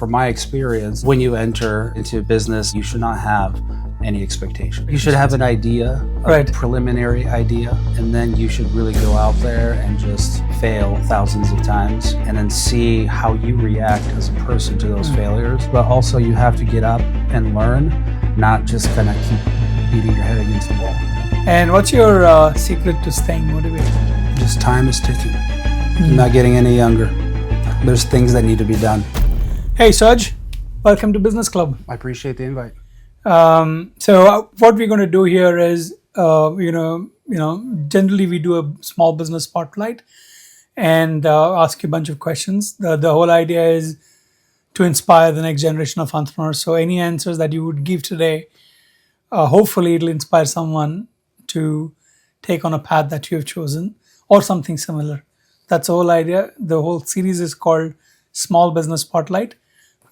from my experience, when you enter into business, you should not have any expectation. You should have an idea, a preliminary idea, and then you should really go out there and just fail thousands of times and then see how you react as a person to those failures. But also you have to get up and learn, not just kind of keep beating your head against the wall. And what's your secret to staying motivated? Just time is ticking. I'm not getting any younger. There's things that need to be done. Hey, Serge, welcome to Business Club. I appreciate the invite. So what we're going to do here is, generally we do a small business spotlight and ask you a bunch of questions. The whole idea is to inspire the next generation of entrepreneurs. So any answers that you would give today, hopefully it'll inspire someone to take on a path that you have chosen or something similar. That's the whole idea. The whole series is called Small Business Spotlight,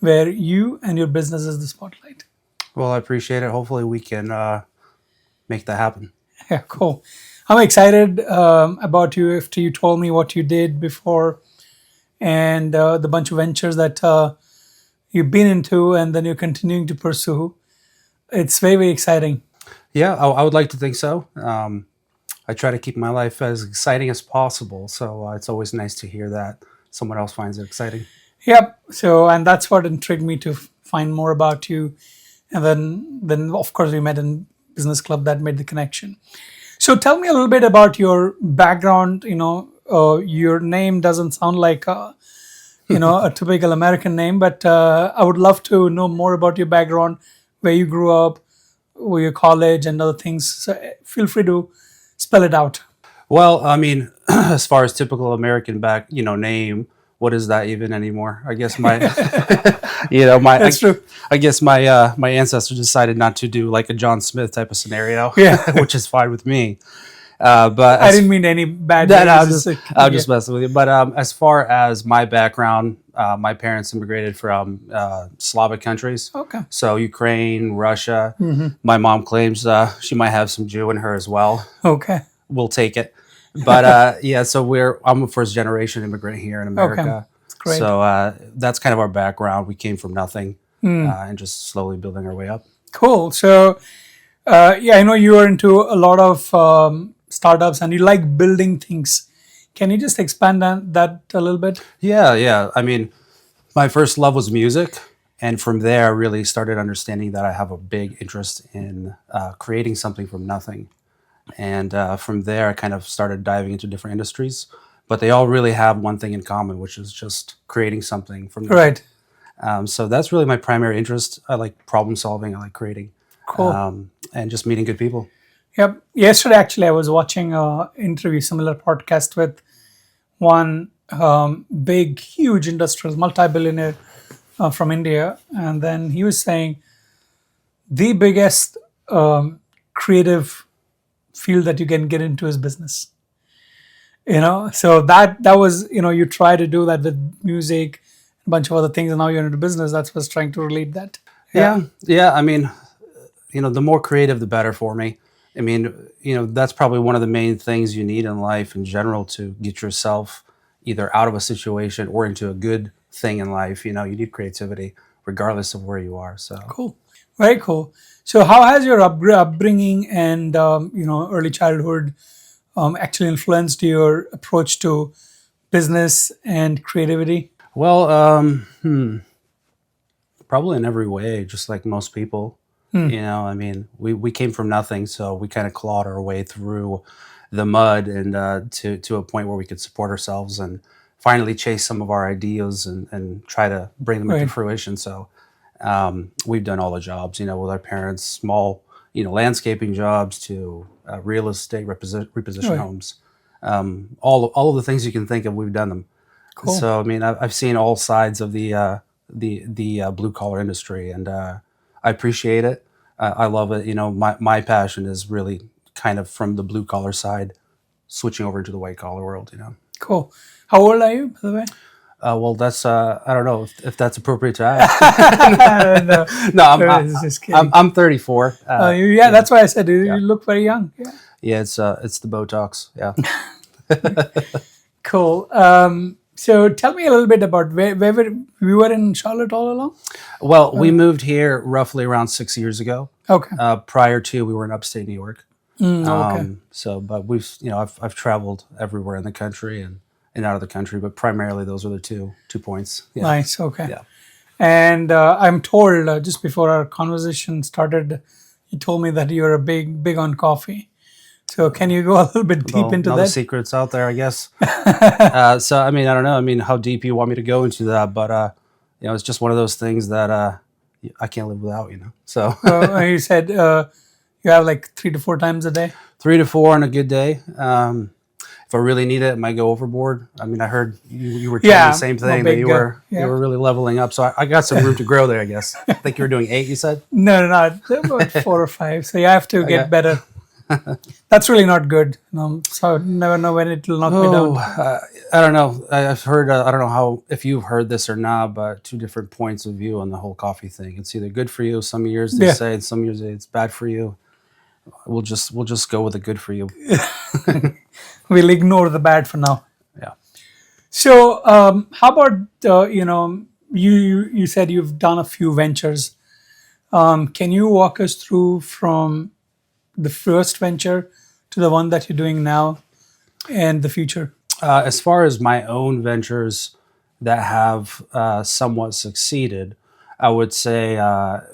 where you and your business is the spotlight. Well, I appreciate it. Hopefully we can make that happen. Yeah, cool. I'm excited about you after you told me what you did before and the bunch of ventures that you've been into and then you're continuing to pursue. It's very, very exciting. Yeah, I would like to think so. I try to keep my life as exciting as possible. So it's always nice to hear that someone else finds it exciting. Yep. So, and that's what intrigued me to find more about you. And then of course we met in Business Club. That made the connection. So tell me a little bit about your background. Your name doesn't sound like a typical American name, but I would love to know more about your background, where you grew up, where your college and other things. So feel free to spell it out. Well, I mean, as far as typical American name, what is that even anymore? I guess That's true. I guess my ancestors decided not to do like a John Smith type of scenario, which is fine with me. But I didn't mean any bad. I'll just mess with you. But as far as my background, my parents immigrated from Slavic countries. Okay. So Ukraine, Russia. Mm-hmm. My mom claims she might have some Jew in her as well. Okay. We'll take it. But so I'm a first generation immigrant here in America. Okay. That's great. So that's kind of our background. We came from nothing and just slowly building our way up. Cool. So I know you are into a lot of startups and you like building things. Can you just expand on that a little bit? Yeah. I mean, my first love was music. And from there, I really started understanding that I have a big interest in creating something from nothing. And from there, I kind of started diving into different industries. But they all really have one thing in common, which is just creating something from nothing. Right. So that's really my primary interest. I like problem solving. I like creating. Cool. And just meeting good people. Yep. Yesterday, actually, I was watching an interview, similar podcast with one big, huge industrial multi-billionaire from India. And then he was saying the biggest creative field that you can get into is business. So that was, you try to do that with music, a bunch of other things, and now you're into business. That's what's trying to relate that. Yeah. I mean, the more creative, the better for me. I mean, that's probably one of the main things you need in life in general to get yourself either out of a situation or into a good thing in life. You need creativity regardless of where you are. So cool. Very cool. So how has your upbringing and, early childhood actually influenced your approach to business and creativity? Well, probably in every way, just like most people. I mean, we came from nothing, so we kind of clawed our way through the mud and to a point where we could support ourselves and finally chase some of our ideas and try to bring them into fruition. So we've done all the jobs, with our parents, small, landscaping jobs to real estate, reposition homes. All of the things you can think of, we've done them. Cool. So, I mean, I've seen all sides of the blue collar industry, and I appreciate it. I love it. My passion is really kind of from the blue collar side, switching over into the white collar world. Cool. How old are you, by the way? Well, that's I don't know if that's appropriate to ask. No, I'm 34. That's why I said you look very young. Yeah, it's the Botox. Yeah. Cool. So tell me a little bit about where we were in Charlotte all along. Well, we moved here roughly around 6 years ago. Okay. Prior to, we were in upstate New York. Okay. So, but I've traveled everywhere in the country and out of the country, but primarily those are the two points. Yeah. Nice. Okay. Yeah. And I'm told just before our conversation started, you told me that you're a big on coffee. So can you go a little bit deep Well, into all the that? secrets out there, I guess. So, I mean, I don't know. I mean, how deep you want me to go into that, but it's just one of those things that I can't live without. So You said you have like 3 to 4 times a day. 3 to 4 on a good day. If I really need it, it might go overboard. I mean, I heard you were telling Yeah, the same I'm a thing that big, you were yeah. you were really leveling up. So I got some room to grow there, I guess. I think you were doing 8. You said. No, about 4 or 5. So you have to get Okay. better. That's really not good. So never know when it will knock me down. I don't know. I've heard. I don't know how if you've heard this or not, but 2 different points of view on the whole coffee thing. It's either good for you. Some years they Yeah. say, and some years it's bad for you. We'll just go with the good for you. We'll ignore the bad for now. Yeah. So how about you said you've done a few ventures. Can you walk us through from the first venture to the one that you're doing now and the future? As far as my own ventures that have somewhat succeeded, I would say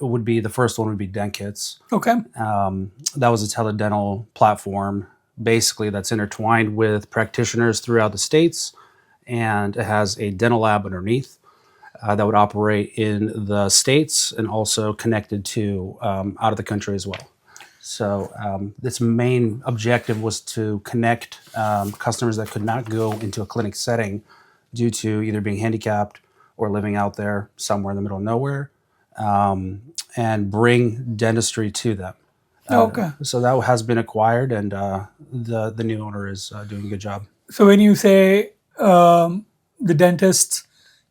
it would be the first one would be Dent Kits. Okay. That was a teledental platform, basically that's intertwined with practitioners throughout the states, and it has a dental lab underneath that would operate in the states and also connected to out of the country as well. So its main objective was to connect customers that could not go into a clinic setting due to either being handicapped or living out there somewhere in the middle of nowhere, and bring dentistry to them. Okay. So that has been acquired, and the new owner is doing a good job. So when you say the dentists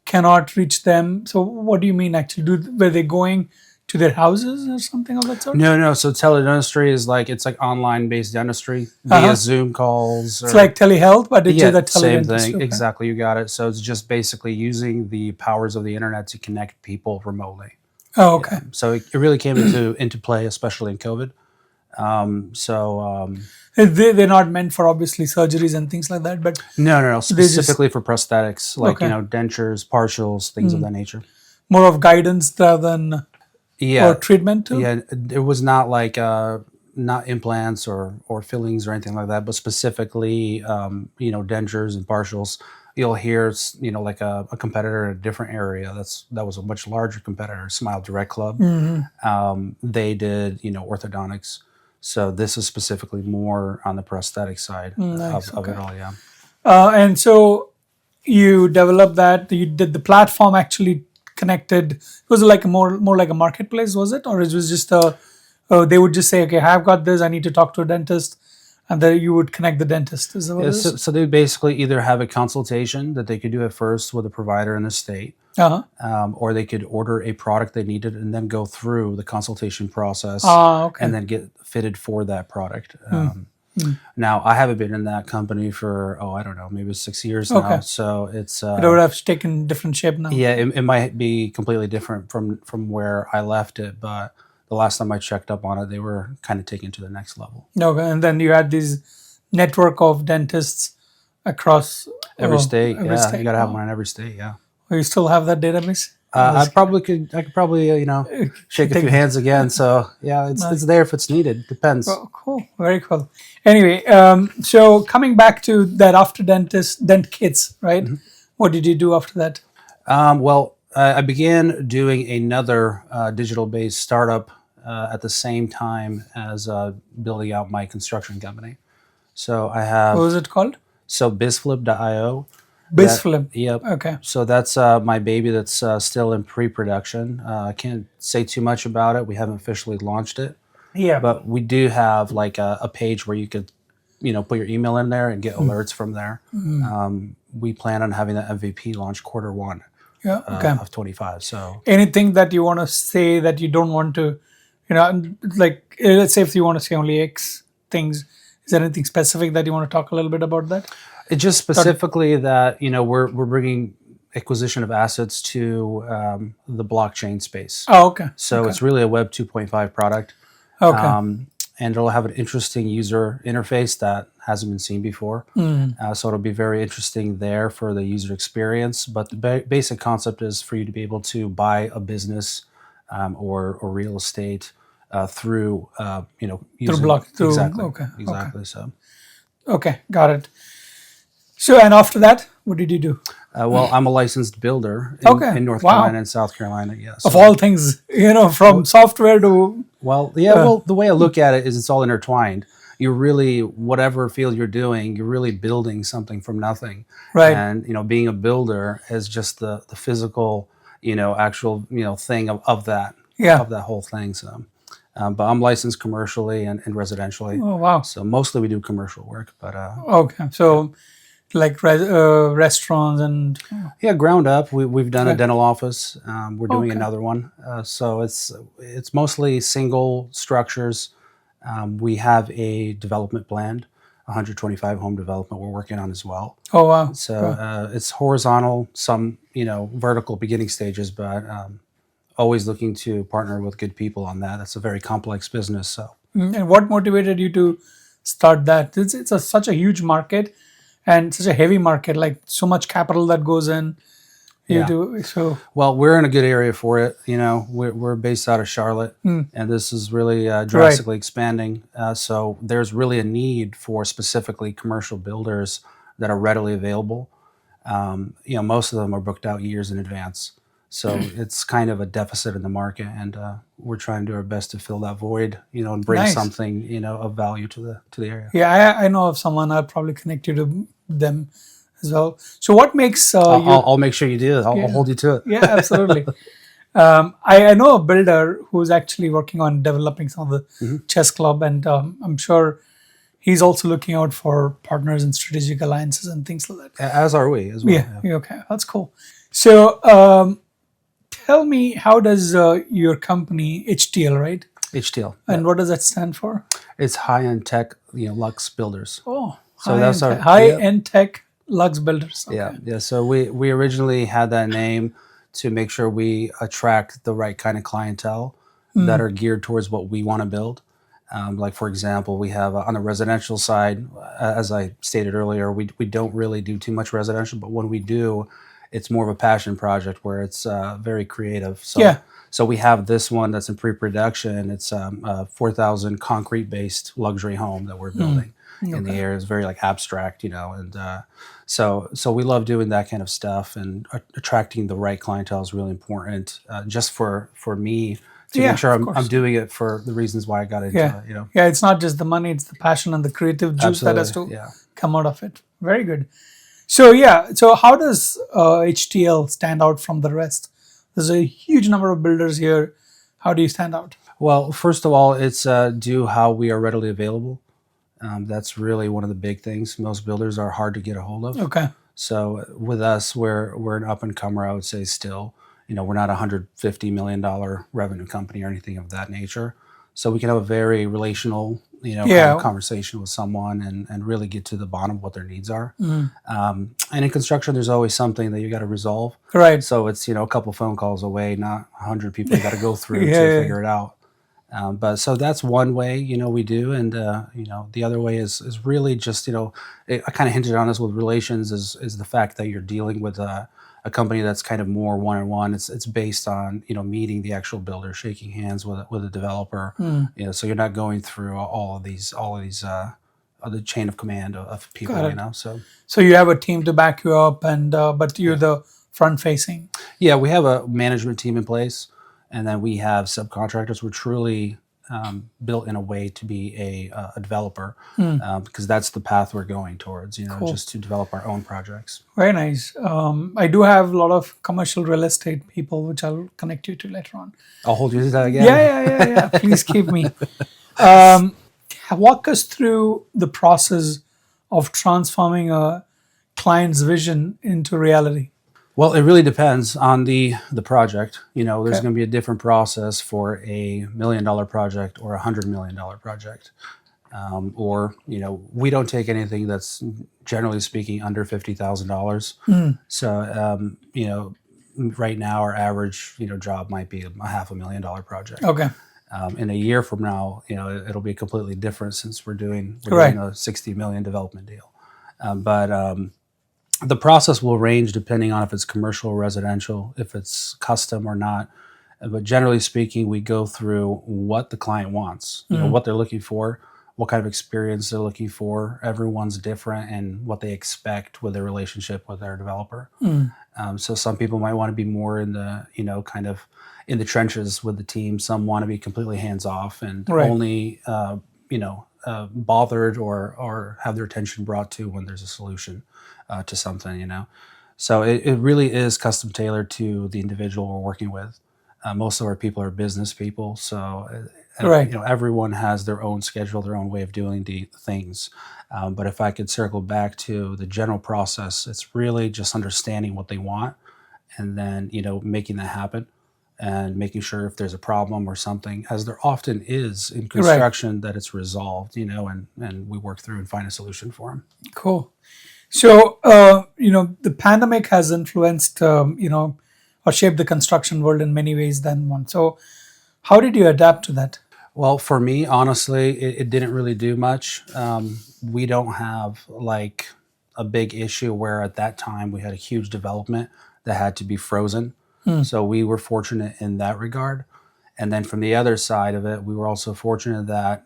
cannot reach them, so what do you mean actually? Were they going to their houses or something of that sort? No. So teledentistry is it's like online based dentistry via Zoom calls. It's like telehealth, but it's Yeah, the same teledentistry. thing. Okay. Exactly, you got it. So it's just basically using the powers of the internet to connect people remotely. Oh, okay. So it really came into play, especially in COVID. They're not meant for obviously surgeries and things like that, but No. They just- Specifically for prosthetics, like Okay. dentures, partials, things of that nature. more of guidance rather than Yeah, or treatment too. yeah. It was not like not implants or fillings or anything like that, but specifically dentures and partials. You'll hear like a competitor in a different area. That was a much larger competitor, Smile Direct Club. They did orthodontics. So this is specifically more on the prosthetic side Nice, of it okay. all. Yeah. And so you developed that. You did the platform actually connected. Was it like more like a marketplace? Was it, or it was just they would just say, okay, I've got this. I need to talk to a dentist, and then you would connect the dentist. Is that what Yeah, it is? so they basically either have a consultation that they could do at first with a provider in the state, or they could order a product they needed and then go through the consultation process Okay. and then get fitted for that product. Now, I haven't been in that company for, I don't know, maybe 6 years now. Okay. So it's, It would have taken different shape now. yeah, it might be completely different from where I left it. But the last time I checked up on it, they were kind of taken to the next level. Okay. And then you had this network of dentists across Every state, every yeah. state. You got to have one in every state, yeah. You still have that database? I could probably shake a few hands again. So yeah, it's there if it's needed. Depends. Oh, cool. Very cool. Anyway, so coming back to that after dent kits, right? What did you do after that? Well, I began doing another digital-based startup at the same time as building out my construction company. So I have What was it called? bizflip.io. BizFlip. Yep. Okay. So that's my baby that's still in pre-production. I can't say too much about it. We haven't officially launched it. Yeah. But we do have like a page where you could, put your email in there and get alerts from there. We plan on having the MVP launch Q1 yeah. Okay. of 25. So Anything that you want to say that you don't want to, like let's say if you want to say only X things, is there anything specific that you want to talk a little bit about that? It just specifically that we're bringing acquisition of assets to the blockchain space. Oh, okay. So okay. it's really a Web 2.5 product. Okay. And it'll have an interesting user interface that hasn't been seen before. So it'll be very interesting there for the user experience. But the basic concept is for you to be able to buy a business or real estate through using, exactly. Okay. Exactly. So. Okay, got it. So, and after that, what did you do? Well, I'm a licensed builder in North Wow. Carolina and South Carolina. Yeah. Of all things, from software to Well, yeah. Well, the way I look at it is it's all intertwined. You're really, whatever field you're doing, you're really building something from nothing. Right. And being a builder is just the physical, actual, thing of that whole thing. So, but I'm licensed commercially and residentially. Oh, wow. So mostly we do commercial work, but Okay, so like restaurants and yeah, ground up. We've done a Okay. dental office. We're doing Okay. another one. So it's mostly single structures. We have a development planned, 125 home development we're working on as well. oh wow. So it's horizontal, some vertical beginning stages, but always looking to partner with good people on that. That's a very complex business. So And what motivated you to start that? It's such a huge market and such a heavy market, like so much capital that goes in. You Yeah. do so. well, we're in a good area for it. We're based out of Charlotte, and this is really drastically expanding. So there's really a need for specifically commercial builders that are readily available. Most of them are booked out years in advance. So it's kind of a deficit in the market, and we're trying to do our best to fill that void, and bring Nice. something, of value to the area. Yeah, I know of someone. I'll probably connect you to them as well. So, what makes you? I'll make sure you do it. I'll hold you to it. Yeah, absolutely. I know a builder who's actually working on developing some of the chess club, and I'm sure he's also looking out for partners and strategic alliances and things like that. As are we as well. Yeah. Okay, that's cool. So, tell me, how does your company HTL, right? HTL. And what does that stand for? It's high-end tech, Lux builders. Oh, So that's our high-end tech Lux builders. Okay. Yeah. So we originally had that name to make sure we attract the right kind of clientele that are geared towards what we want to build. Like for example, we have on the residential side, as I stated earlier, we don't really do too much residential, but when we do, it's more of a passion project where it's very creative. So, Yeah. So we have this one that's in pre-production. It's a 4,000 concrete-based luxury home that we're building in the area. It's very like abstract, and so we love doing that kind of stuff, and attracting the right clientele is really important. Just for me to Yeah, make sure of I'm course. doing it for the reasons why I got into Yeah. it. Yeah, it's not just the money, it's the passion and the creative juice that has to Absolutely, yeah. come out of it. Very good. So how does HTL stand out from the rest? There's a huge number of builders here. How do you stand out? Well, first of all, it's due how we are readily available. That's really one of the big things. Most builders are hard to get a hold of. Okay. So with us, we're an up and comer, I would say. Still, we're not a $150 million revenue company or anything of that nature. So we can have a very relational, kind Yeah. of conversation with someone and really get to the bottom of what their needs are. And in construction, there's always something that you got to resolve. Right. So it's a couple phone calls away, not 100 people you got to go through Yeah. to figure it out. But so that's one way, we do. And, the other way is really just, I kind of hinted on this with relations is the fact that you're dealing with a company that's kind of more one-on-one. It's based on, meeting the actual builder, shaking hands with a developer, so you're not going through all of these the chain of command of people, Got it. so. So you have a team to back you up, and but you're the front facing. Yeah, we have a management team in place, and then we have subcontractors. We're truly built in a way to be a developer, because that's the path we're going towards, just to develop our own projects. Very nice. I do have a lot of commercial real estate people, which I'll connect you to later on. I'll hold you to that again. Yeah. Please keep me. Walk us through the process of transforming a client's vision into reality. Well, it really depends on the project. There's going to be a different process for a $1 million project or $100 million project. or we don't take anything that's generally speaking under $50,000. So right now our average job might be a $500,000 project. Okay. In a year from now, it'll be completely different since we're doing Right. a 60 million development deal. But the process will range depending on if it's commercial or residential, if it's custom or not. But generally speaking, we go through what the client wants, what they're looking for, what kind of experience they're looking for. Everyone's different and what they expect with their relationship with their developer. So some people might want to be more in the, kind of in the trenches with the team. Some want to be completely hands off and Right. only, bothered or have their attention brought to when there's a solution to something, So it really is custom tailored to the individual we're working with. Most of our people are business people, so Right. everyone has their own schedule, their own way of doing the things. But if I could circle back to the general process, it's really just understanding what they want, and then making that happen, and making sure if there's a problem or something, as there often is in construction, that it's resolved, and we work through and find a solution for them. Cool. So, the pandemic has influenced, or shaped the construction world in many ways than one. So, how did you adapt to that? Well, for me, honestly, it didn't really do much. We don't have like a big issue where at that time we had a huge development that had to be frozen. So we were fortunate in that regard. And then from the other side of it, we were also fortunate that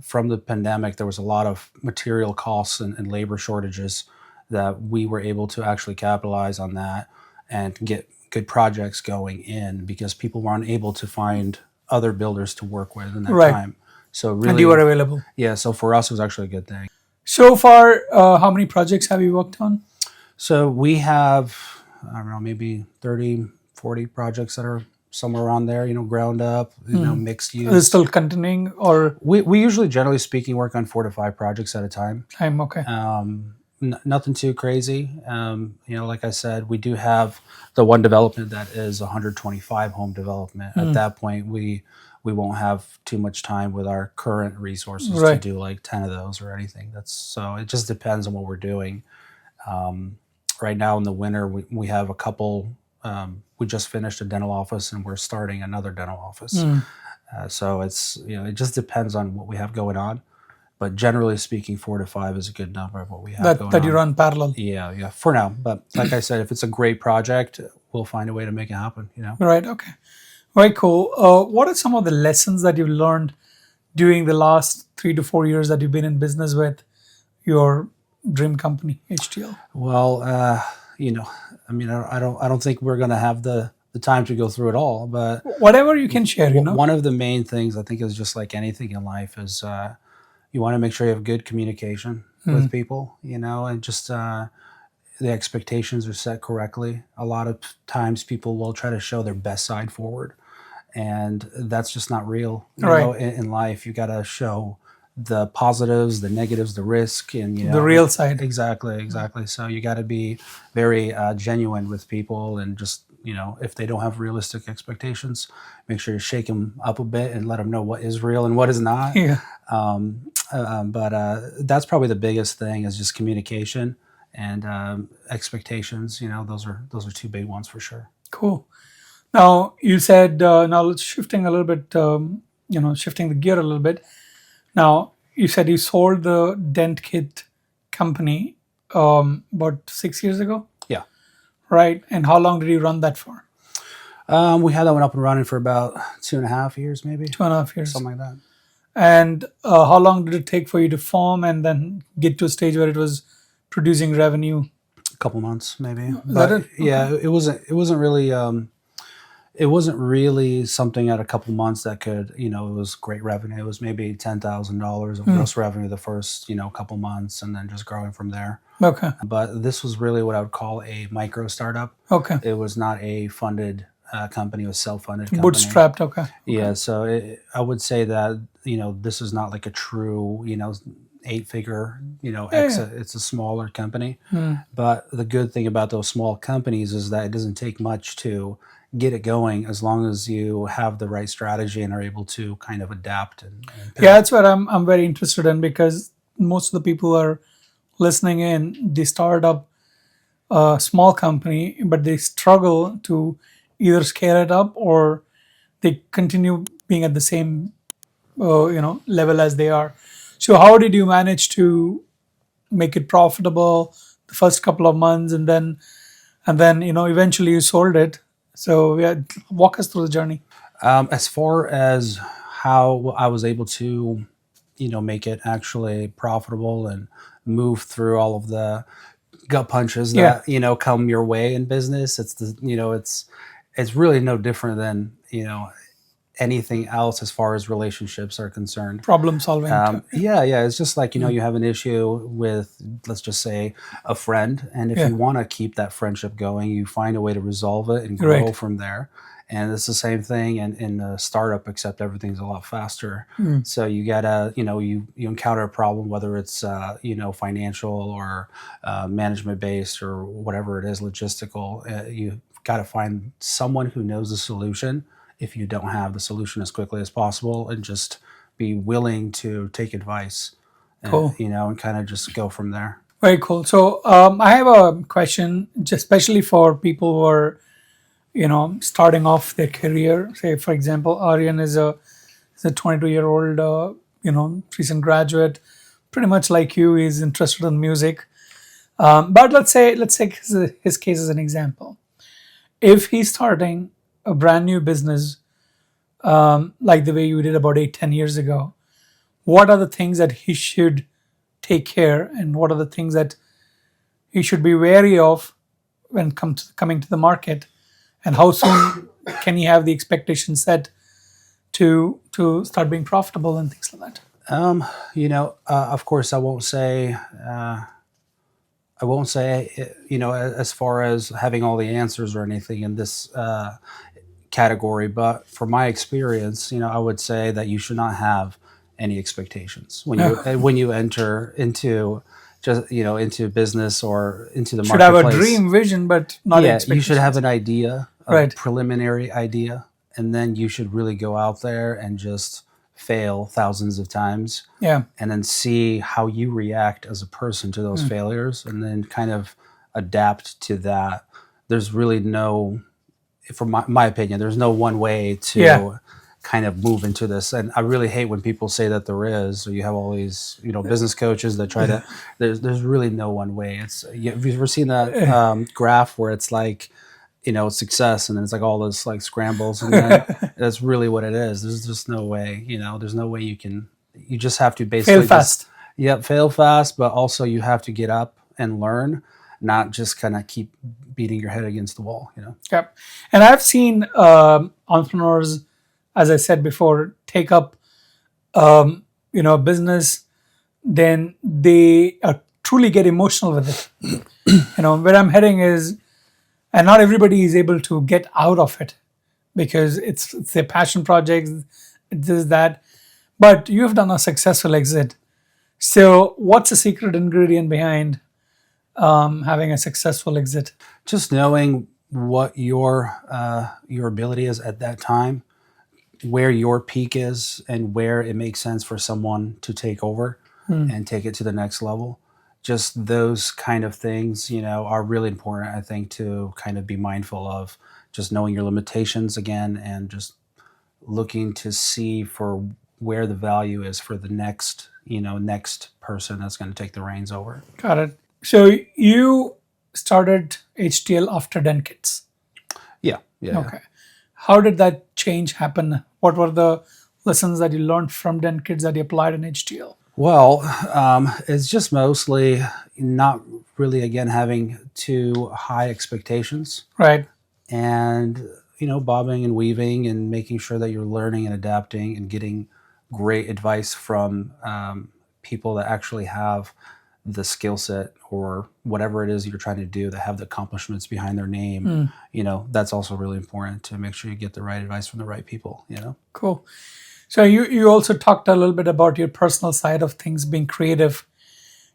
from the pandemic, there was a lot of material costs and labor shortages that we were able to actually capitalize on that and get good projects going in because people were unable to find other builders to work with in that Right. time. So really, And you were available. yeah. So for us, it was actually a good thing. So far, how many projects have you worked on? So we have, I don't know, maybe 30, 40 projects that are somewhere around there, ground up, mixed use. Is it still continuing or We usually, generally speaking, work on 4 to 5 projects at a time. time? Okay. Nothing too crazy. Like I said, we do have the one development that is 125 home development. At that point, we won't have too much time with our current resources Right. to do like 10 of those or anything. So it just depends on what we're doing. Right now in the winter, we have a couple. We just finished a dental office and we're starting another dental office. So it's it just depends on what we have going on. But generally speaking, 4 to 5 is a good number of what we have going on. That you run parallel. Yeah, for now. But like I said, if it's a great project, we'll find a way to make it happen. Right. Okay. Very cool. What are some of the lessons that you've learned during the last 3 to 4 years that you've been in business with your dream company, HTL? Well, I don't think we're going to have the time to go through it all. But Whatever you can share, one of the main things I think is just like anything in life is you want to make sure you have good communication with people, and just the expectations are set correctly. A lot of times people will try to show their best side forward, and that's just not real. Right. In life, you got to show the positives, the negatives, the risk, and the real side. Exactly. So you got to be very genuine with people, and just if they don't have realistic expectations, make sure you shake them up a bit and let them know what is real and what is not. Yeah. But that's probably the biggest thing is just communication and expectations. Those are 2 big ones for sure. Cool. Now you said now let's shifting a little bit. Shifting the gear a little bit. Now you said you sold the dent kit company about 6 years ago. Yeah. Right. And how long did you run that for? We had that one up and running for about 2.5 years, maybe 2.5 years. something like that. And how long did it take for you to form and then get to a stage where it was producing revenue? A couple months, maybe. Is But that it? yeah, it wasn't really. It wasn't really something at a couple months that could, it was great revenue. It was maybe $10,000 of gross revenue the first, couple months, and then just growing from there. Okay. But this was really what I would call a micro startup. Okay. It was not a funded company; it was self-funded company. Bootstrapped. Okay. Yeah, so I would say that this is not like a true 8-figure exit. It's a smaller company. But the good thing about those small companies is that it doesn't take much to get it going as long as you have the right strategy and are able to kind of adapt and Yeah, pivot. that's what I'm very interested in, because most of the people who are listening in, they start up a small company, but they struggle to either scale it up, or they continue being at the same level as they are. So how did you manage to make it profitable the first couple of months, and then eventually you sold it? So yeah, walk us through the journey. As far as how I was able to, make it actually profitable and move through all of the gut punches Yeah, that come your way in business, it's really no different than anything else as far as relationships are concerned. problem solving. Yeah, it's just like you have an issue with, let's just say, a friend, and if Yeah, you want to keep that friendship going, you find a way to resolve it and grow right. from there. And it's the same thing in a startup, except everything's a lot faster. Mm. So you gotta, you encounter a problem, whether it's financial or management based or whatever it is, logistical. You got to find someone who knows the solution if you don't have the solution as quickly as possible, and just be willing to take advice, Cool. and kind of just go from there. Very cool. So I have a question, just especially for people who are, starting off their career. Say, for example, Aryan is a 22-year-old, recent graduate, pretty much like you. He's interested in music. But let's take his case as an example. If he's starting a brand new business, like the way you did about 8-10 years ago, what are the things that he should take care, and what are the things that he should be wary of when coming to the market, and how soon can he have the expectation set to start being profitable and things like that? Of course, I won't say, as far as having all the answers or anything in this category, but from my experience, I would say that you should not have any expectations when you enter into just into business or into the Should have a marketplace. dream vision, but not Yeah, you should have expectations. an idea, a Right. preliminary idea, and then you should really go out there and just fail thousands of times, Yeah. and then see how you react as a person to those failures, and then kind of adapt to that. There's really no, from my opinion, there's no one way to Yeah. kind of move into this. And I really hate when people say that there is, or you have all these, business coaches that try to, there's really no one way. Have you ever seen that graph where it's like, success, and then it's like all this like scrambles, and then that's really what it is. There's just no way, there's no way you just have to Fail basically fast. yep, fail fast, but also you have to get up and learn, not just kind of keep beating your head against the wall. Yep. And I've seen entrepreneurs, as I said before, take up business, then they truly get emotional with it. Where I'm heading is, and not everybody is able to get out of it, because it's their passion projects, this, that. But you have done a successful exit. So what's the secret ingredient behind having a successful exit? Just knowing what your ability is at that time, where your peak is, and where it makes sense for someone to take over and take it to the next level. Just those kind of things, are really important, I think, to kind of be mindful of. Just knowing your limitations again, and just looking to see for where the value is for the next person that's going to take the reins over. Got it. So you started HTL after Den Kids. Yeah. Okay. How did that change happen? What were the lessons that you learned from Den Kids that you applied in HTL? Well, it's just mostly not really, again, having too high expectations, Right. and bobbing and weaving and making sure that you're learning and adapting and getting great advice from people that actually have the skill set or whatever it is you're trying to do, that have the accomplishments behind their name. That's also really important, to make sure you get the right advice from the right people. Cool. So you also talked a little bit about your personal side of things, being creative.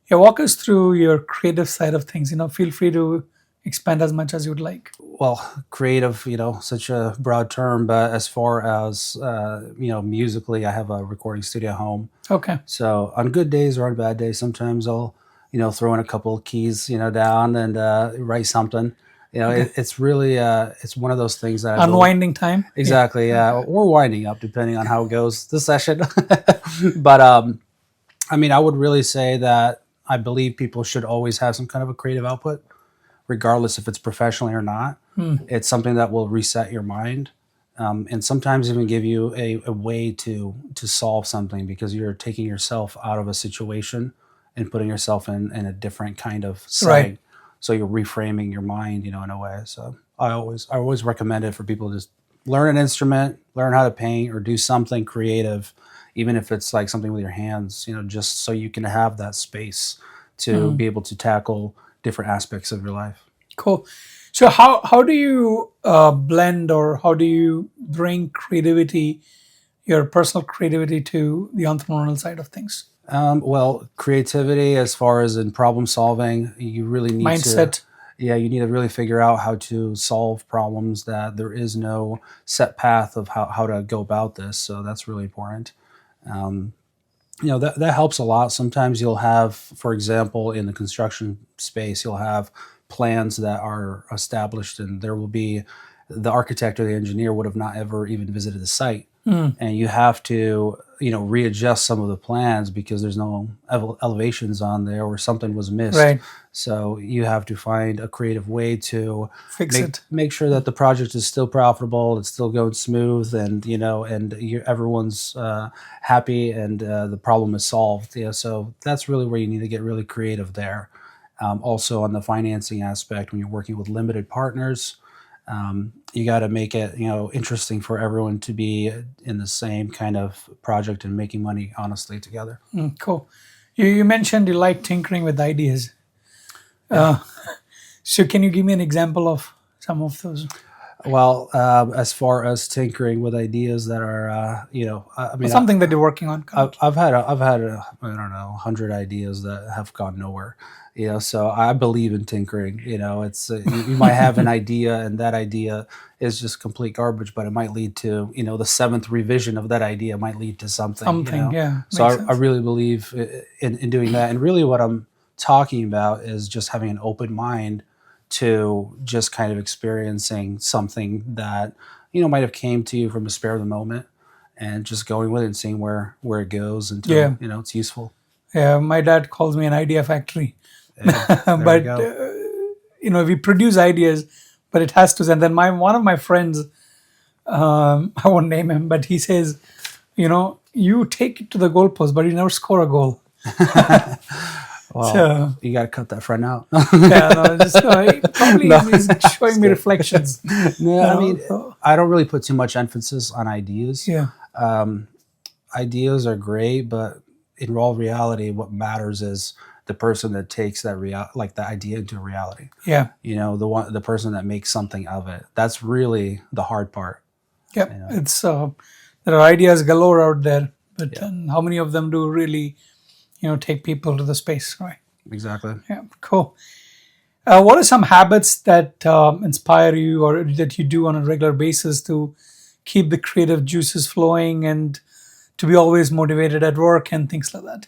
Yeah, walk us through your creative side of things. Feel free to, expand as much as you'd like? Well, creative, such a broad term, but as far as, musically, I have a recording studio at home. Okay. So on good days or on bad days, sometimes I'll, throw in a couple of keys, down and write something. Okay. It's really, it's one of those things that I believe. Unwinding time? Exactly, yeah, Okay. or winding up, depending on how it goes the session. But I would really say that I believe people should always have some kind of a creative output, regardless if it's professionally or not. It's something that will reset your mind, and sometimes even give you a way to solve something because you're taking yourself out of a situation and putting yourself in a different kind of setting. Right. So you're reframing your mind, in a way. So I always recommend it for people to just learn an instrument, learn how to paint, or do something creative, even if it's like something with your hands, just so you can have that space to be able to tackle different aspects of your life. Cool. So how do you blend, or how do you bring creativity, your personal creativity, to the entrepreneurial side of things? Well, creativity, as far as in problem solving, you really need Mindset. yeah, you need to really figure out how to solve problems, that there is no set path of how to go about this. So that's really important. Um, that helps a lot. Sometimes you'll have, for example, in the construction space, you'll have plans that are established, and there will be the architect or the engineer would have not ever even visited the site, and you have to readjust some of the plans because there's no elevations on there, or something was missed. Right. So you have to find a creative way to Fix it. make sure that the project is still profitable, it's still going smooth, and everyone's happy, and the problem is solved. Yeah, so that's really where you need to get really creative there. Also, on the financing aspect, when you're working with limited partners, you got to make it interesting for everyone to be in the same kind of project and making money honestly together. Cool. You mentioned you like tinkering with ideas. So can you give me an example of some of those? Well, as far as tinkering with ideas that are, Something that you're working on. I've had I don't know 100 ideas that have gone nowhere. So I believe in tinkering. It's you might have an idea, and that idea is just complete garbage, but it might lead to the seventh revision of that idea might lead to something. Something, yeah. So Makes I sense. really believe in doing that, and really what I'm talking about is just having an open mind to just kind of experiencing something that might have came to you from a spare of the moment, and just going with it and seeing where it goes until Yeah. it's useful. Yeah, my dad calls me an idea factory. Yeah, there But you go. we produce ideas, but it has to. And then one of my friends, I won't name him, but he says, you take it to the goalpost, but you never score a goal. Well, So you got to cut that friend out. yeah, no, just he probably is showing me reflections. No, I mean, So, I don't really put too much emphasis on ideas. yeah, Ideas are great, but in all reality, what matters is the person that takes that like the idea into reality. yeah, The person that makes something of it. That's really the hard part. yeah. It's there are ideas galore out there, but Yeah. how many of them do really, take people to the space, right? Exactly. Yeah, cool. What are some habits that inspire you, or that you do on a regular basis to keep the creative juices flowing and to be always motivated at work and things like that?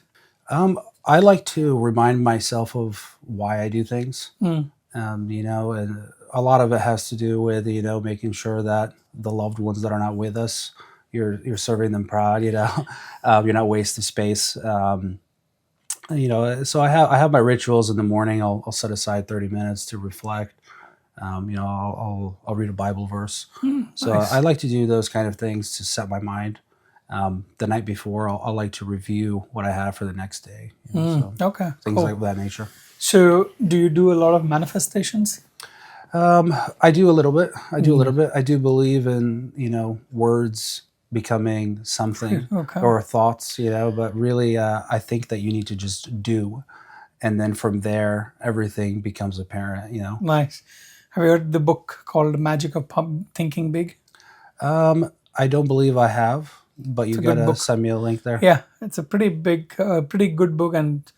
I like to remind myself of why I do things. And a lot of it has to do with making sure that the loved ones that are not with us, you're serving them pride. You're not wasting space. So I have my rituals in the morning. I'll set aside 30 minutes to reflect. I'll read a Bible verse. So Nice. I like to do those kind of things to set my mind. The night before, I'll like to review what I have for the next day. So Okay, things cool. like that nature. So, do you do a lot of manifestations? I do a little bit. I do believe in words becoming something Okay. or thoughts. But really, I think that you need to just do, and then from there, everything becomes apparent. Nice. Have you heard the book called Magic of Thinking Big? I don't believe I have, but you a good gotta book. send me a link there. Yeah, it's a pretty big, pretty good book, and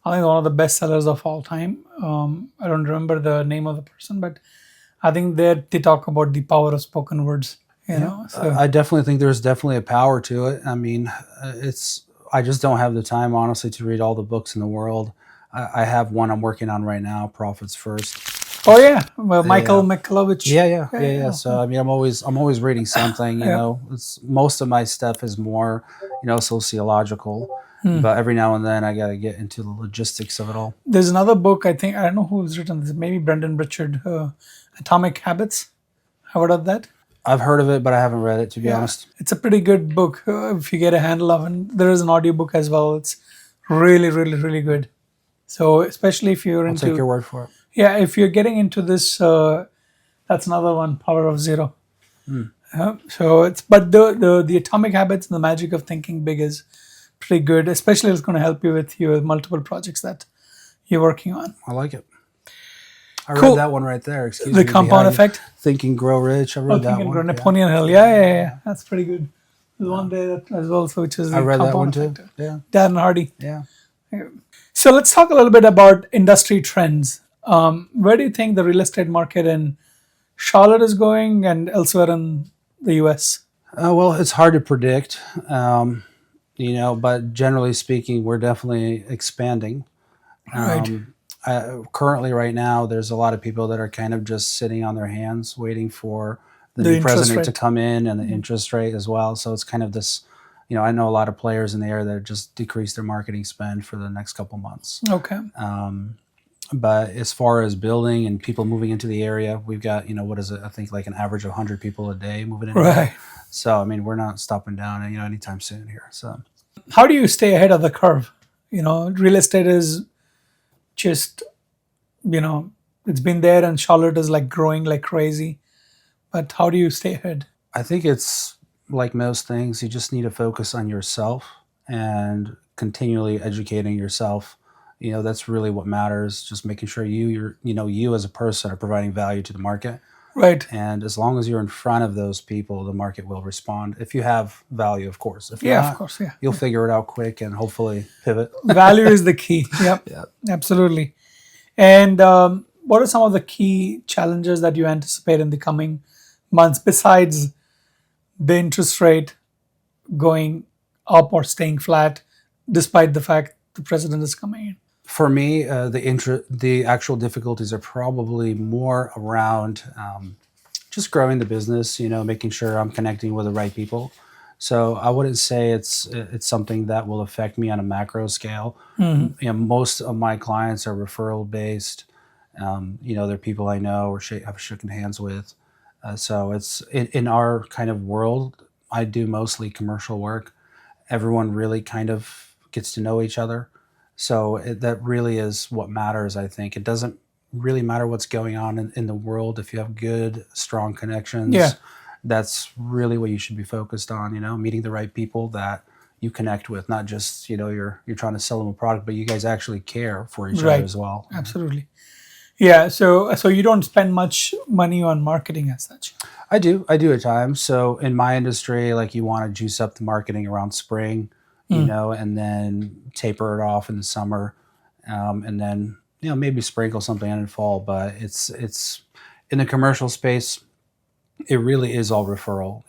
I think one of the best sellers of all time. I don't remember the name of the person, but I think they talk about the power of spoken words. So I definitely think there's definitely a power to it. I mean, I just don't have the time, honestly, to read all the books in the world. I have one I'm working on right now, Profits First. oh yeah, well, Michael Yeah. Mikulovich. Yeah. So I mean, I'm always reading something. You Yeah. know, most of my stuff is more, sociological. Hmm. But every now and then, I got to get into the logistics of it all. There's another book, I think, I don't know who's written this, maybe Brendan Richard, Atomic Habits. Have you heard of that? I've heard of it, but I haven't read it, to be honest. It's a pretty good book if you get a handle of it. There is an audiobook as well. It's really, really, really good. So, especially if you're I'll take your into, word for it. yeah, if you're getting into this, that's another one, Power of Zero. So it's, but the Atomic Habits and the Magic of Thinking Big is pretty good. Especially, it's going to help you with your multiple projects that you're working on. I like it. I Cool. read that one right there. Excuse The me. Compound Behind Effect. Think and Grow Rich. I read that Think and one. Grow, Yeah. Napoleon Hill. Yeah. That's pretty good. There's one day that as well, so which is the I read that one Compound too. Effect. Yeah. Dan Hardy. Yeah. So let's talk a little bit about industry trends. Where do you think the real estate market in Charlotte is going and elsewhere in the US? Well, it's hard to predict, but generally speaking, we're definitely expanding. Right. Currently, right now, there's a lot of people that are kind of just sitting on their hands waiting for the The new interest president to rate. come in and the interest rate as well. So it's kind of this, I know a lot of players in the area that just decrease their marketing spend for the next couple months. Okay. But as far as building and people moving into the area, we've got, what is it? I think like an average of 100 people a day moving in. Right. So, I mean, we're not stopping down, anytime soon here. So, How do you stay ahead of the curve? Real estate is just, it's been there and Charlotte is like growing like crazy. But how do you stay ahead? I think it's like most things, you just need to focus on yourself and continually educating yourself. That's really what matters. Just making sure you as a person are providing value to the market. Right. And as long as you're in front of those people, the market will respond. If you have value, of course. If Yeah, not, of course. Yeah. you'll figure it out quick and hopefully pivot. Value is the key. Yep. Yeah. Absolutely. And what are some of the key challenges that you anticipate in the coming months besides the interest rate going up or staying flat, despite the fact the president is coming in? For me, the actual difficulties are probably more around just growing the business. Making sure I'm connecting with the right people. So I wouldn't say it's something that will affect me on a macro scale. Most of my clients are referral based. They're people I know or have shaken hands with. So it's in our kind of world. I do mostly commercial work. Everyone really kind of gets to know each other. So that really is what matters, I think. It doesn't really matter what's going on in the world. If you have good, strong connections, Yeah. that's really what you should be focused on, meeting the right people that you connect with, not just, you're trying to sell them a product, but you guys actually care for each Right. other as well. Absolutely. Yeah. So you don't spend much money on marketing as such. I do at times. So in my industry, like you want to juice up the marketing around spring, and then taper it off in the summer, and then maybe sprinkle something in the fall. But it's in the commercial space, it really is all referral.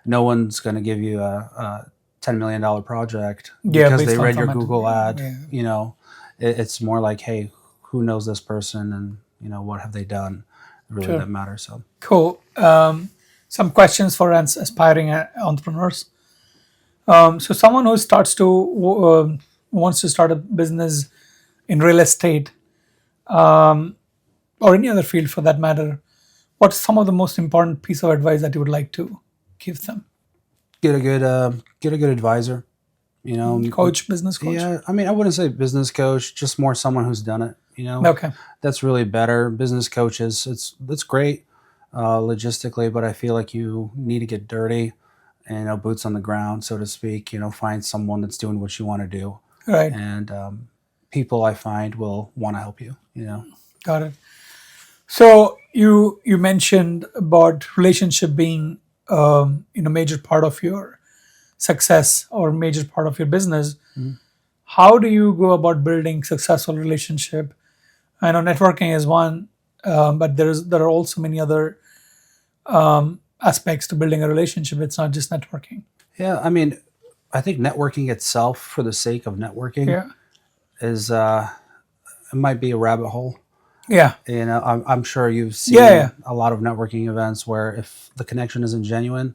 No one's going to give you a $10 million project because based they on read your format. Google ad. Yeah. It's more like, hey, who knows this person, and what have they done? Really, Sure. that matters. So. Cool. Some questions for aspiring entrepreneurs. So someone who wants to start a business in real estate, or any other field for that matter, what's some of the most important piece of advice that you would like to give them? Get a good advisor. Coach, business coach. Yeah, I mean, I wouldn't say business coach, just more someone who's done it. Okay. That's really better. Business coaches, it's great logistically, but I feel like you need to get dirty and boots on the ground, so to speak. Find someone that's doing what you want to do, Right. and people I find will want to help you. Got it. So you mentioned about relationship being major part of your success or major part of your business. how do you go about building successful relationship? I know networking is one, but there are also many other aspects to building a relationship. It's not just networking. Yeah, I mean, I think networking itself, for the sake of networking, Yeah, is it might be a rabbit hole. yeah, You know, I'm sure you've yeah, yeah, seen a lot of networking events where if the connection isn't genuine,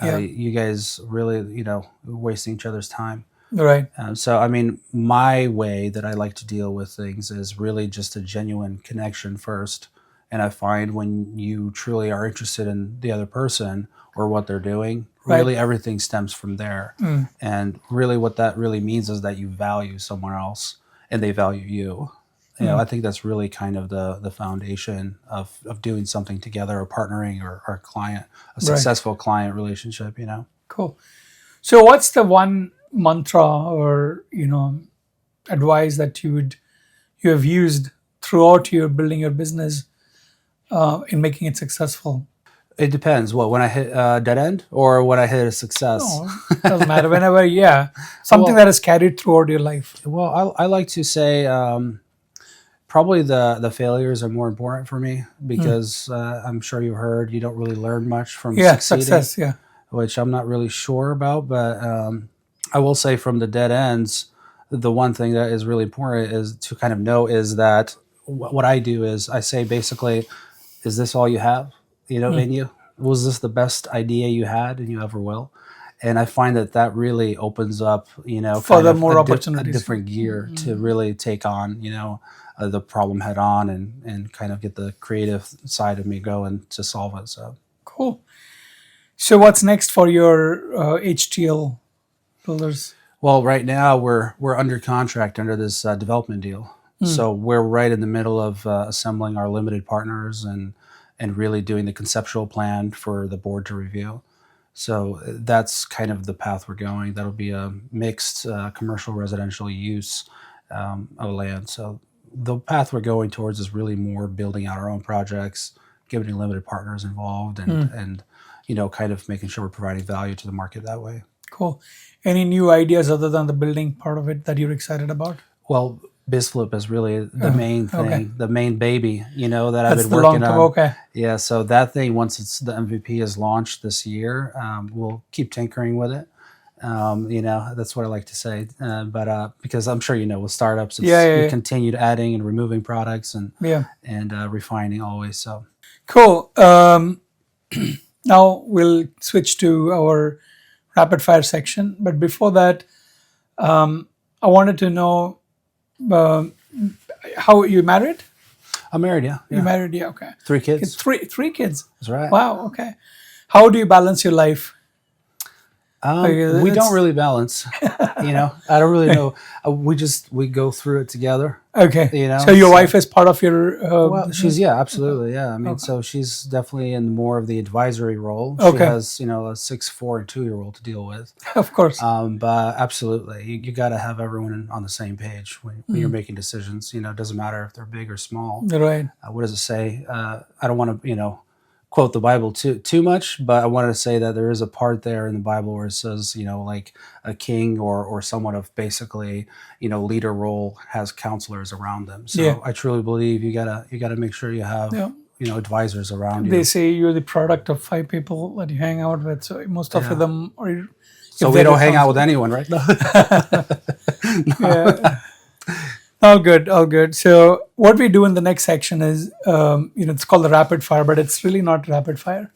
yeah. you guys really, wasting each other's time. Right, So, I mean, my way that I like to deal with things is really just a genuine connection first. And I find when you truly are interested in the other person or what they're doing, right. really everything stems from there. And really, what that really means is that you value someone else and they value you. I think that's really kind of the foundation of doing something together or partnering or a client, a Right. successful client relationship. Cool. So, what's the one mantra or advice that you have used throughout your building your business in making it successful? It depends. What, when I hit a dead end or when I hit a success? No, doesn't matter. Whenever, yeah, something Well- that has carried throughout your life. Well, I like to say probably the failures are more important for me because I'm sure you heard you don't really learn much from Yeah, succeeding, success. Yeah, which I'm not really sure about. But I will say from the dead ends, the one thing that is really important is to kind of know is that what I do is I say basically, is this all you have, in you? Was this the best idea you had and you ever will? And I find that really opens up, kind further of more a opportunities. different gear to really take on, the problem head on and kind of get the creative side of me going to solve it. So Cool. So, what's next for your HTL builders? well, right now we're under contract under this development deal. So we're right in the middle of assembling our limited partners and really doing the conceptual plan for the board to review. So that's kind of the path we're going. That'll be a mixed commercial residential use of land. So the path we're going towards is really more building out our own projects, getting limited partners involved, and kind of making sure we're providing value to the market that way. Cool. Any new ideas other than the building part of it that you're excited about? Well, BizFlip is really the main thing, okay. the main baby, that I've That's been the working long term. on. Okay. Yeah, so that thing, once the MVP is launched this year, we'll keep tinkering with it. That's what I like to say. But because I'm sure with startups, it's, Yeah. you continued adding and removing products and Yeah. refining always. So Cool. Now we'll switch to our rapid fire section. But before that, I wanted to know how you married? I'm married. Yeah, You married? Yeah. Okay. 3 kids. Three kids. That's right. Wow. Okay. How do you balance your life? Okay, We it's- don't really balance. I don't really know. We go through it together. Okay. So your wife is part of your. Well, she's absolutely, yeah. I mean, so she's definitely in more of the advisory role. She Okay. has a 6, 4, and 2-year-old to deal with. Of course. But absolutely, you got to have everyone on the same page when you're making decisions. It doesn't matter if they're big or small. Right. What does it say? I don't want to quote the Bible too much, but I wanted to say that there is a part there in the Bible where it says, like a king or someone of basically, leader role has counselors around them. So Yeah. I truly believe you gotta make sure you have, Yeah. advisors around They you. say you're the product of 5 people that you hang out with. So most of Yeah. them are. So if we they're don't hang out responsible- with anyone, right? Yeah. All good, all good. So what we do in the next section is, it's called the rapid fire, but it's really not rapid fire.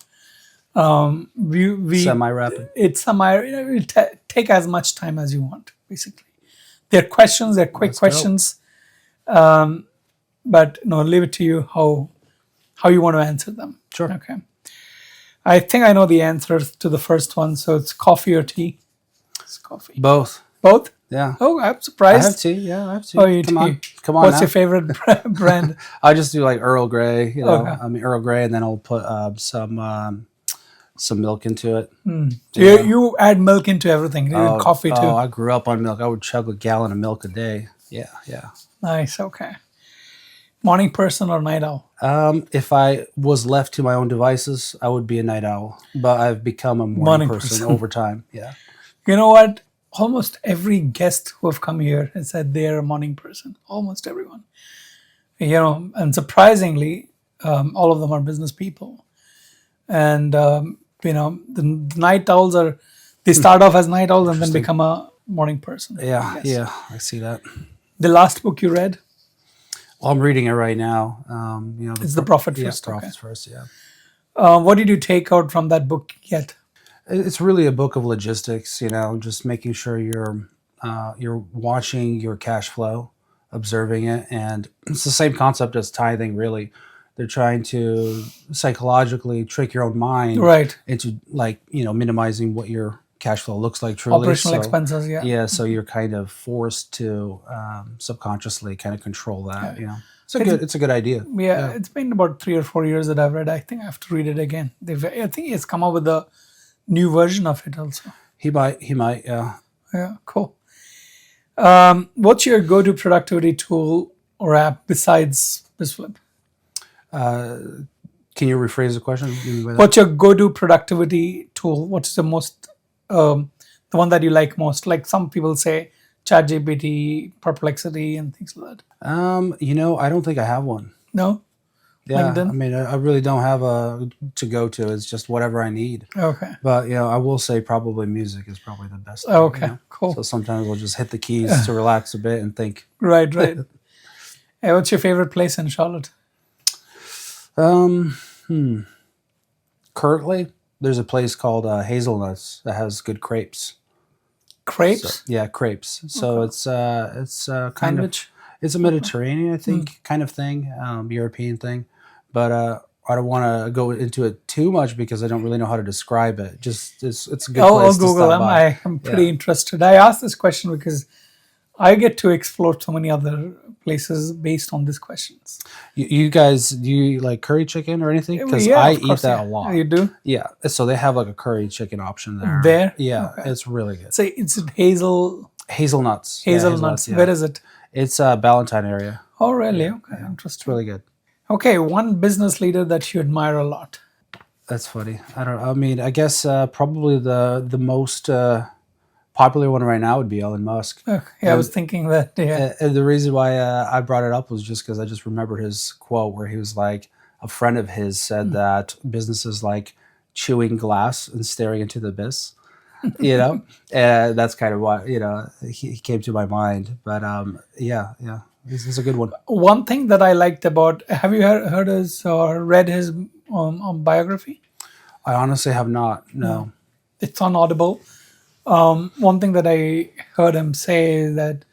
We Semi-rapid. it's semi. You take as much time as you want, basically. They're questions. They're quick Let's go. questions. But no, leave it to you how you want to answer them. Sure. Okay. I think I know the answer to the first one. So it's coffee or tea. It's coffee. Both. Both. Yeah. Oh, I'm I surprised. have tea. Yeah, I have tea. Oh, you Come tea. on. Come on What's now. your favorite brand? I just do like Earl Grey, Okay. I mean Earl Grey, and then I'll put some milk into it. So you add milk into everything. You add coffee too. Oh, I grew up on milk. I would chug a gallon of milk a day. Yeah, yeah. Nice. Okay. Morning person or night owl? If I was left to my own devices, I would be a night owl. But I've become a morning Morning person person. over time. Yeah. You know what? almost every guest who have come here has said they're a morning person. Almost everyone. And surprisingly, all of them are business people. And the night owls they start off as night owls and then become a morning person. Yeah, yeah, I see that. The last book you read? Well, I'm reading it right now. It's The Profit Yeah, First. Profits First, yeah. What did you take out from that book yet? It's really a book of logistics, just making sure you're watching your cash flow, observing it, and it's the same concept as tithing. Really, they're trying to psychologically trick your own mind Right. into minimizing what your cash flow looks like. Truly, Operational expenses. Yeah. yeah. So you're kind of forced to subconsciously kind of control that. Yeah. It's a good idea. Yeah, it's been about 3 or 4 years that I've read. I think I have to read it again. I think he's come up with a new version of it also. He might, yeah. Yeah, cool. What's your go-to productivity tool or app besides BizFlip? Can you rephrase the question? What do you mean by that? What's your go-to productivity tool? What's the most, the one that you like most? Like some people say ChatGPT, Perplexity, and things like that. I don't think I have one. No? Yeah, LinkedIn? I mean, I really don't have a to go to. It's just whatever I need. Okay. But I will say probably music is probably the best. Okay, cool. So sometimes I'll just hit the keys to relax a bit and think. Right. Hey, what's your favorite place in Charlotte? Currently, there's a place called Hazelnuts that has good crepes. Crepes? Yeah, crepes. So it's kind Sandwich? it's a Mediterranean, I think, kind of thing, European thing. But I don't want to go into it too much because I don't really know how to describe it. Just it's a good place I'll to Google stop them. by. I'm pretty interested. I asked this question because I get to explore so many other places based on these questions. You guys, do you like curry chicken or anything? Because Yeah, I of course, eat that yeah. a lot. You do? Yeah. So they have like a curry chicken option there. There? Yeah, Okay. it's really good. So it's hazelnuts. Hazelnuts. Yeah. Where is it? It's Ballantine area. Oh, really? Okay, It's interesting. really good. Okay, one business leader that you admire a lot. That's funny. I mean, I guess probably the most popular one right now would be Elon Musk. Okay, yeah, I was thinking that. Yeah. And the reason why I brought it up was just because I just remembered his quote where he was like, a friend of his said that business is like chewing glass and staring into the abyss, and that's kind of what, he came to my mind. But yeah, this is a good one. One thing that I liked about, have you heard his or read his biography? I honestly have not, no. It's on Audible. One thing that I heard him say is that,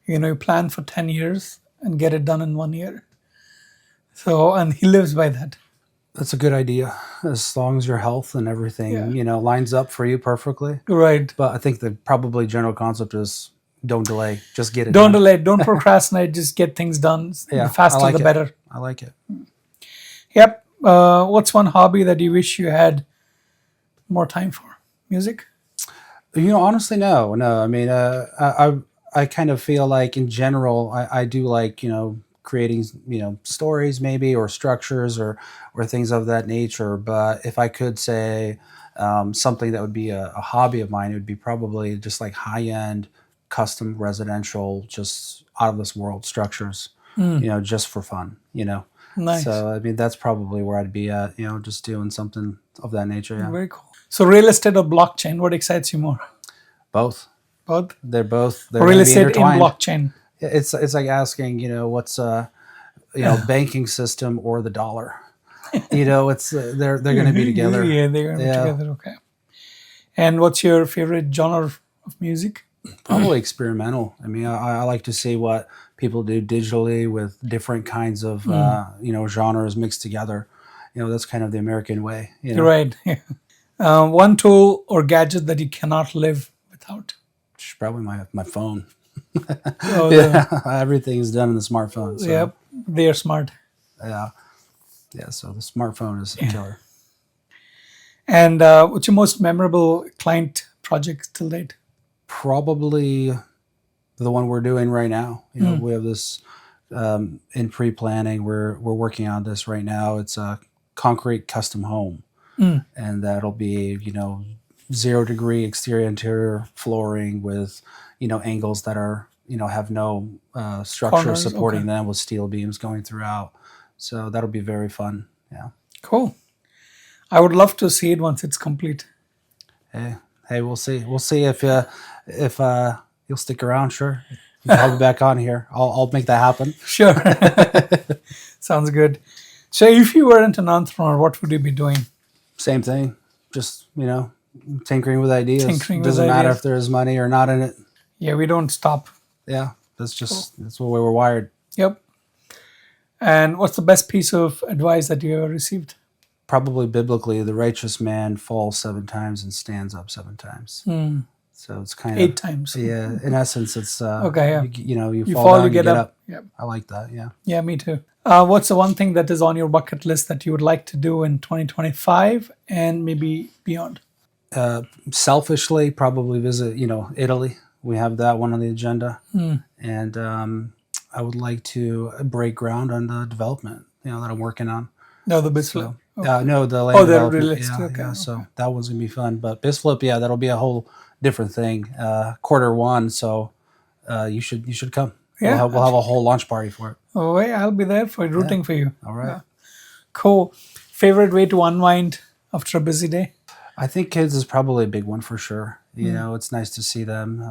you plan for 10 years and get it done in 1 year. So, and he lives by that. That's a good idea, as long as your health and everything, lines up for you perfectly. Right. But I think the probably general concept is don't delay, just get it Don't done. delay, don't procrastinate, just get things done. Yeah, The faster, I like the it. better. I like it. Yep. What's one hobby that you wish you had more time for? Music? Honestly, no. I mean, I kind of feel like in general, I do like, creating, stories maybe, or structures or things of that nature. But if I could say something that would be a hobby of mine, it would be probably just like high-end, custom residential, just out of this world structures, just for fun, Nice. So, I mean, that's probably where I'd be at, just doing something of that nature. Yeah. Very cool. So real estate or blockchain, what excites you more? Both. Both? They're Real gonna be estate in intertwined. blockchain. It's like asking, what's banking system or the dollar. It's they're going to be together. Yeah, they're going to be together. Okay. And what's your favorite genre of music? Probably experimental. I mean, I like to see what people do digitally with different kinds of genres mixed together. That's kind of the American way. Right. Yeah. One tool or gadget that you cannot live without. Probably my phone. Oh, Everything is done in the smartphone. So, Yep, they are smart. Yeah. So the smartphone is a killer. And what's your most memorable client project till date? Probably the one we're doing right now. We have this in pre-planning. We're working on this right now. It's a concrete custom home, and that'll be 0-degree exterior interior flooring with, angles that are, have no structure Corners, supporting okay. them with steel beams going throughout. So that'll be very fun. Yeah. Cool. I would love to see it once it's complete. Hey, we'll see. We'll see if you'll stick around. Sure, you can have me back on here. I'll make that happen. Sure. Sounds good. So if you weren't an entrepreneur, what would you be doing? Same thing. Just tinkering with ideas. Tinkering with Doesn't matter ideas. if there's money or not in it. Yeah, we don't stop. Yeah, that's what we were wired. Yep. And what's the best piece of advice that you ever received? Probably biblically, the righteous man falls 7 times and stands up 7 times. So it's kind of 8 times. Yeah, in essence, it's Okay, yeah. you You fall fall, down, you get up. Yep. I like that. Yeah. Yeah, me too. What's the one thing that is on your bucket list that you would like to do in 2025 and maybe beyond? Selfishly, probably visit Italy. We have that one on the agenda, and I would like to break ground on the development that I'm working on. No, the bit So, flip. no, the land Oh, the development. real estate. Yeah, Okay. yeah. So that one's gonna be fun. But BizFlip, yeah, that'll be a whole different thing. Q1, so you should come. Yeah, We'll have a whole launch party for it. Oh, yeah, I'll be there for rooting for you. All right. Cool. Favorite way to unwind after a busy day? I think kids is probably a big one for sure. It's nice to see them.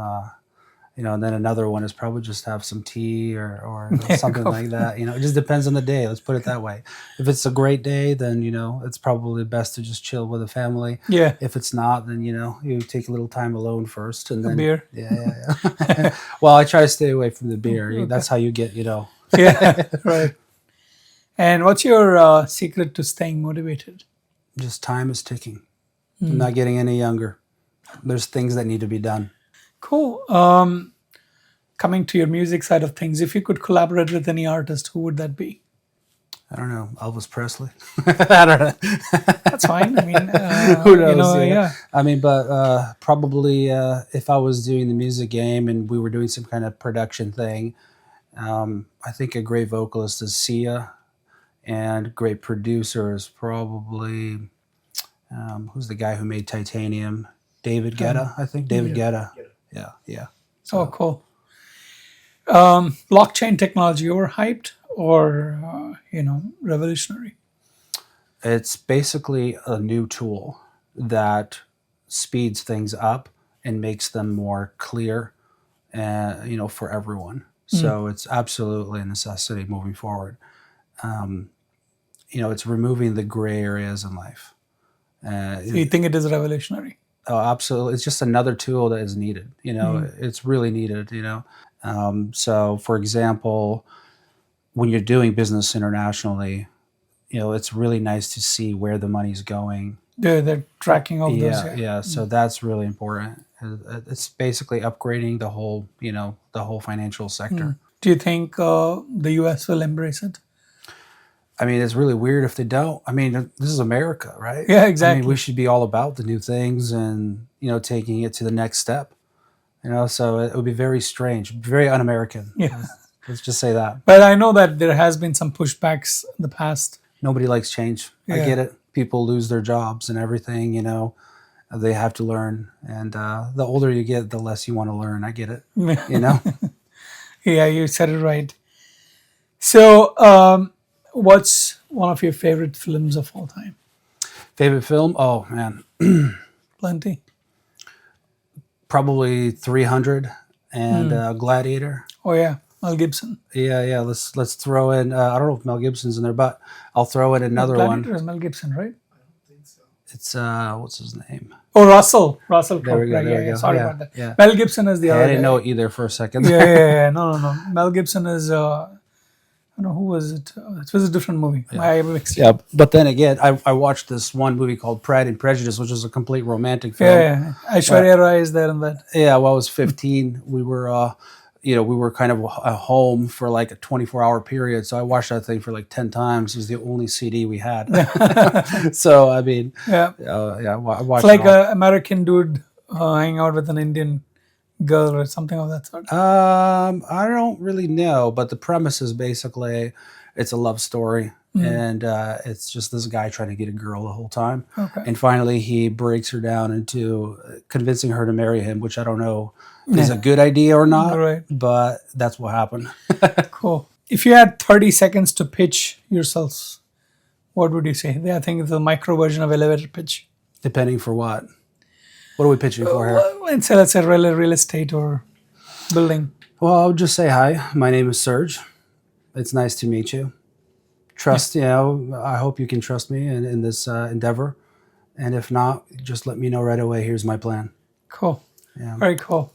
And then another one is probably just have some tea or something like that. It just depends on the day. Let's put it that way. If it's a great day, then, it's probably best to just chill with the family. Yeah. If it's not, then, you take a little time alone first. And then Beer. Yeah. Well, I try to stay away from the beer. Okay. That's how you get, Yeah, right. And what's your secret to staying motivated? just time is ticking. I'm not getting any younger. There's things that need to be done. Cool. Coming to your music side of things, if you could collaborate with any artist, who would that be? I don't know. Elvis Presley. I don't know. That's fine. I mean, Who knows? yeah. I mean, but probably if I was doing the music game and we were doing some kind of production thing, I think a great vocalist is Sia, and great producer is probably who's the guy who made Titanium? David Guetta, I think. David Guetta. Yeah. Oh, cool. Blockchain technology overhyped or revolutionary? It's basically a new tool that speeds things up and makes them more clear, for everyone. So it's absolutely a necessity moving forward. It's removing the gray areas in life. So you think it is revolutionary? Oh, absolutely. It's just another tool that is needed. It's really needed, So, for example, when you're doing business internationally, it's really nice to see where the money's going. They're tracking all those. Yeah. So that's really important. It's basically upgrading the whole financial sector. Do you think the US will embrace it? I mean, it's really weird if they don't. I mean, this is America, right? Yeah, I exactly. mean, we should be all about the new things and, taking it to the next step. So it would be very strange, very un-American. Yeah. Let's just say that. But I know that there has been some pushbacks in the past. Nobody likes change. I Yeah. get it. People lose their jobs and everything, they have to learn. And the older you get, the less you want to learn. I get it, Yeah, you said it right. So, what's one of your favorite films of all time? Favorite film? Oh, man. Plenty. Probably 300 and Gladiator. Oh yeah, Mel Gibson. Yeah. Let's throw in. I don't know if Mel Gibson's in there, but I'll throw in another Gladiator one. is Mel Gibson, right? It's what's his name? Oh, Russell There we go. Right, There we yeah. go. Sorry Yeah, about that. yeah. Mel Gibson is the I other didn't guy. know either for a second. Yeah. No. Mel Gibson is. I don't know who was it. It was a different movie. I mixed it. Yeah, but then again, I watched this one movie called Pride and Prejudice, which is a complete romantic film. Yeah. Aishwarya Rai is there in that. Yeah, well, I was 15. We were, we were kind of at home for like a 24-hour period. So I watched that thing for like 10 times. It was the only CD we had. So, I mean, Yeah. I watched It's like it all. an American dude hanging out with an Indian girl or something of that sort. I don't really know, but the premise is basically it's a love story. And it's just this guy trying to get a girl the whole time. Okay. And finally, he breaks her down into convincing her to marry him, which I don't know is a good idea or not, Right. but that's what happened. Cool. If you had 30 seconds to pitch yourselves, what would you say? I think it's a micro version of elevator pitch. Depending for what? What are we pitching for here? Let's say real estate or building. Well, I would just say hi. My name is Serge. It's nice to meet you. Trust, I hope you can trust me in this endeavor. And if not, just let me know right away. Here's my plan. Cool. Yeah. Very cool.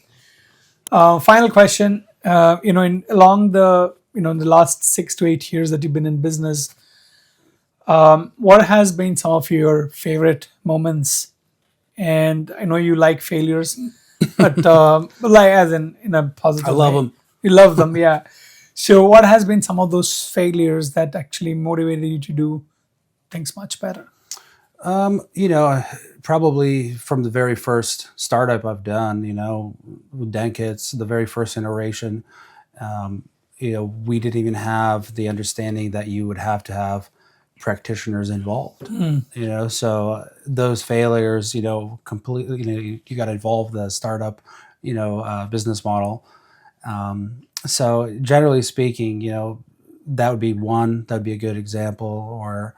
Final question. Along the in the last 6 to 8 years that you've been in business, what has been some of your favorite moments? And I know you like failures, but like as in a positive I love way. them. You love them, yeah. So what has been some of those failures that actually motivated you to do things much better? Probably from the very first startup I've done, with Denkits, the very first iteration, we didn't even have the understanding that you would have to have practitioners involved. So those failures, completely, you got to involve the startup, business model. So generally speaking, that would be one, that'd be a good example, or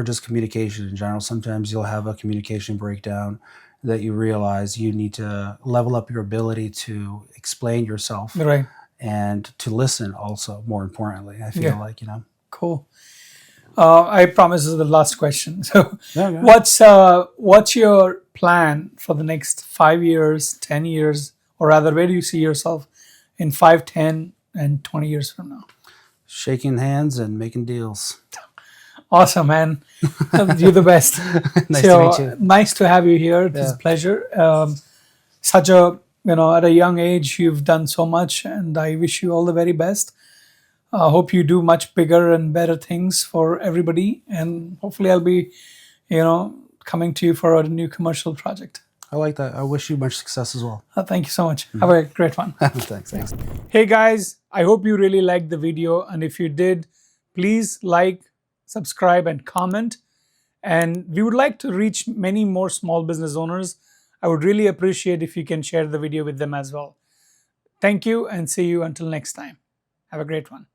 just communication in general. Sometimes you'll have a communication breakdown that you realize you need to level up your ability to explain yourself, Right. and to listen also, more importantly. I feel like, Cool. I promise this is the last question. So Okay. what's your plan for the next 5 years, 10 years, or rather, where do you see yourself in 5, 10, and 20 years from now? Shaking hands and making deals. Awesome, man. You're the best. Nice to meet you. Nice to have you here. It was a pleasure. Such a, at a young age, you've done so much, and I wish you all the very best. I hope you do much bigger and better things for everybody. And hopefully I'll be, coming to you for a new commercial project. I like that. I wish you much success as well. Thank you so much. Have a great one. Thanks. Hey guys, I hope you really liked the video. And if you did, please like, subscribe, and comment. And we would like to reach many more small business owners. I would really appreciate if you can share the video with them as well. Thank you, and see you until next time. Have a great one.